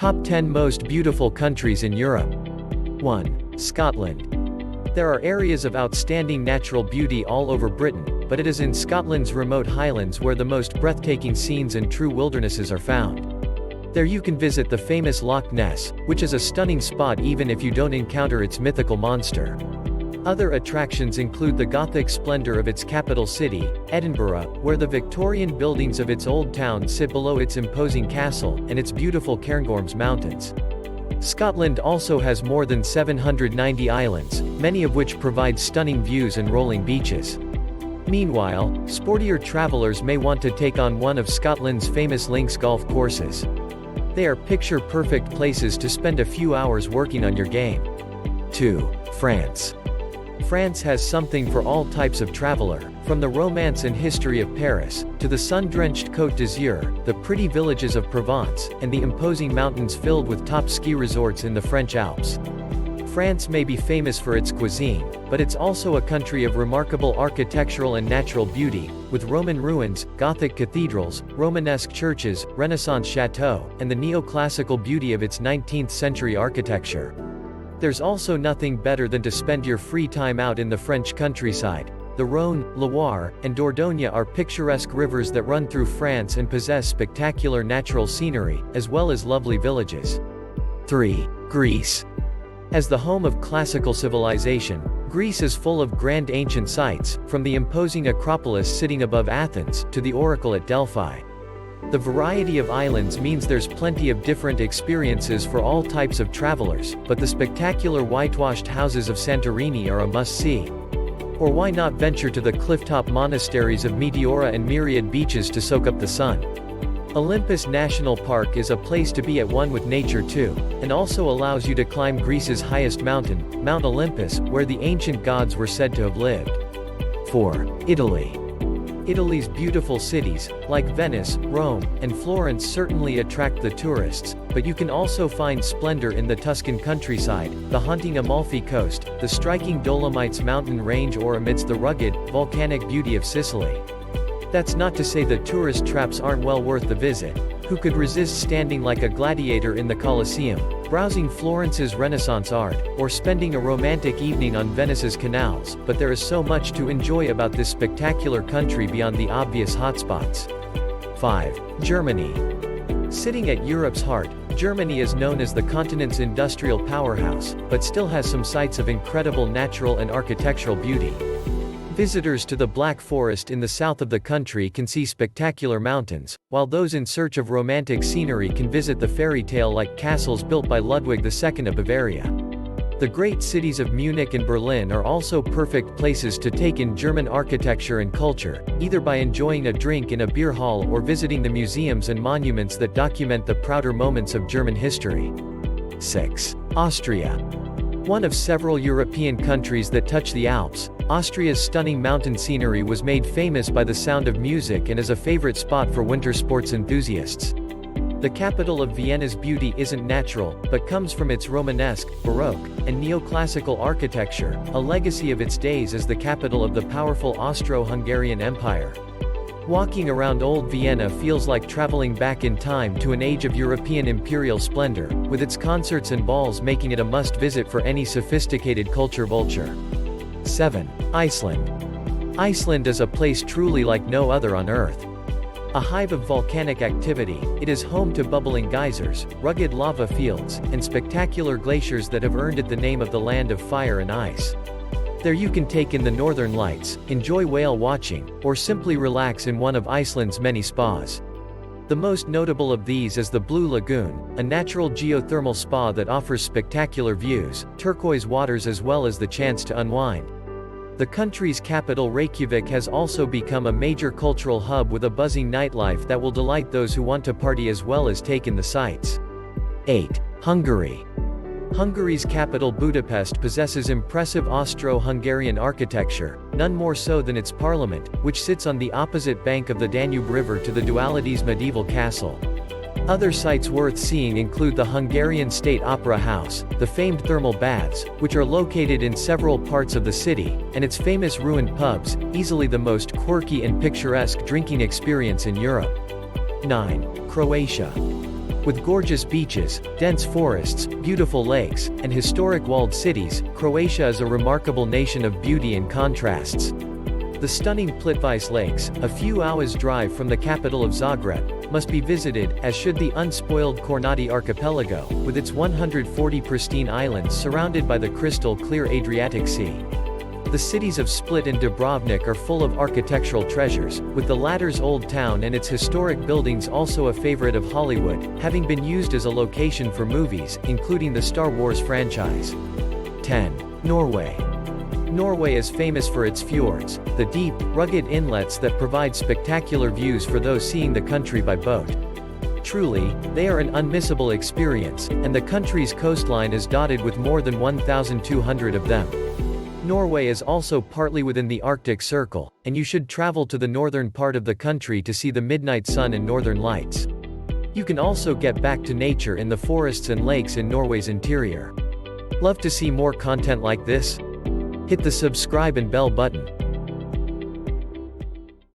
Top 10 Most Beautiful Countries in Europe. 1. Scotland. There are areas of outstanding natural beauty all over Britain, but it is in Scotland's remote Highlands where the most breathtaking scenes and true wildernesses are found. There you can visit the famous Loch Ness, which is a stunning spot even if you don't encounter its mythical monster. Other attractions include the Gothic splendor of its capital city, Edinburgh, where the Victorian buildings of its old town sit below its imposing castle, and its beautiful Cairngorms mountains. Scotland also has more than 790 islands, many of which provide stunning views and rolling beaches. Meanwhile, sportier travelers may want to take on one of Scotland's famous links golf courses. They are picture-perfect places to spend a few hours working on your game. 2. France. France has something for all types of traveler, from the romance and history of Paris, to the sun-drenched Côte d'Azur, the pretty villages of Provence, and the imposing mountains filled with top ski resorts in the French Alps. France may be famous for its cuisine, but it's also a country of remarkable architectural and natural beauty, with Roman ruins, Gothic cathedrals, Romanesque churches, Renaissance chateaux, and the neoclassical beauty of its 19th-century architecture. There's also nothing better than to spend your free time out in the French countryside. The Rhône, Loire, and Dordogne are picturesque rivers that run through France and possess spectacular natural scenery, as well as lovely villages. 3. Greece. As the home of classical civilization, Greece is full of grand ancient sites, from the imposing Acropolis sitting above Athens, to the Oracle at Delphi. The variety of islands means there's plenty of different experiences for all types of travelers, but the spectacular whitewashed houses of Santorini are a must-see. Or why not venture to the clifftop monasteries of Meteora and myriad beaches to soak up the sun? Olympus National Park is a place to be at one with nature too, and also allows you to climb Greece's highest mountain, Mount Olympus, where the ancient gods were said to have lived. 4. Italy. Italy's beautiful cities, like Venice, Rome, and Florence certainly attract the tourists, but you can also find splendor in the Tuscan countryside, the haunting Amalfi Coast, the striking Dolomites mountain range, or amidst the rugged, volcanic beauty of Sicily. That's not to say that tourist traps aren't well worth the visit. Who could resist standing like a gladiator in the Colosseum, browsing Florence's Renaissance art, or spending a romantic evening on Venice's canals? But there is so much to enjoy about this spectacular country beyond the obvious hotspots. 5. Germany. Sitting at Europe's heart, Germany is known as the continent's industrial powerhouse, but still has some sites of incredible natural and architectural beauty. Visitors to the Black Forest in the south of the country can see spectacular mountains, while those in search of romantic scenery can visit the fairy tale-like castles built by Ludwig II of Bavaria. The great cities of Munich and Berlin are also perfect places to take in German architecture and culture, either by enjoying a drink in a beer hall or visiting the museums and monuments that document the prouder moments of German history. 6. Austria. One of several European countries that touch the Alps, Austria's stunning mountain scenery was made famous by the sound of music and is a favorite spot for winter sports enthusiasts. The capital of Vienna's beauty isn't natural, but comes from its Romanesque, Baroque, and neoclassical architecture, a legacy of its days as the capital of the powerful Austro-Hungarian Empire. Walking around Old Vienna feels like traveling back in time to an age of European imperial splendor, with its concerts and balls making it a must-visit for any sophisticated culture vulture. 7. Iceland. Iceland is a place truly like no other on Earth. A hive of volcanic activity, it is home to bubbling geysers, rugged lava fields, and spectacular glaciers that have earned it the name of the land of fire and ice. There you can take in the northern lights, enjoy whale watching, or simply relax in one of Iceland's many spas. The most notable of these is the Blue Lagoon, a natural geothermal spa that offers spectacular views, turquoise waters, as well as the chance to unwind. The country's capital Reykjavik has also become a major cultural hub with a buzzing nightlife that will delight those who want to party as well as take in the sights. 8. Hungary. Hungary's capital Budapest possesses impressive Austro-Hungarian architecture, none more so than its parliament, which sits on the opposite bank of the Danube River to the Duality's medieval castle. Other sites worth seeing include the Hungarian State Opera House, the famed thermal baths, which are located in several parts of the city, and its famous ruined pubs, easily the most quirky and picturesque drinking experience in Europe. 9. Croatia. With gorgeous beaches, dense forests, beautiful lakes, and historic walled cities, Croatia is a remarkable nation of beauty and contrasts. The stunning Plitvice Lakes, a few hours' drive from the capital of Zagreb, must be visited, as should the unspoiled Kornati archipelago, with its 140 pristine islands surrounded by the crystal-clear Adriatic Sea. The cities of Split and Dubrovnik are full of architectural treasures, with the latter's old town and its historic buildings also a favorite of Hollywood, having been used as a location for movies, including the Star Wars franchise. 10. Norway. Norway is famous for its fjords, the deep, rugged inlets that provide spectacular views for those seeing the country by boat. Truly, they are an unmissable experience, and the country's coastline is dotted with more than 1,200 of them. Norway is also partly within the Arctic Circle, and you should travel to the northern part of the country to see the midnight sun and northern lights. You can also get back to nature in the forests and lakes in Norway's interior. Love to see more content like this? Hit the subscribe and bell button.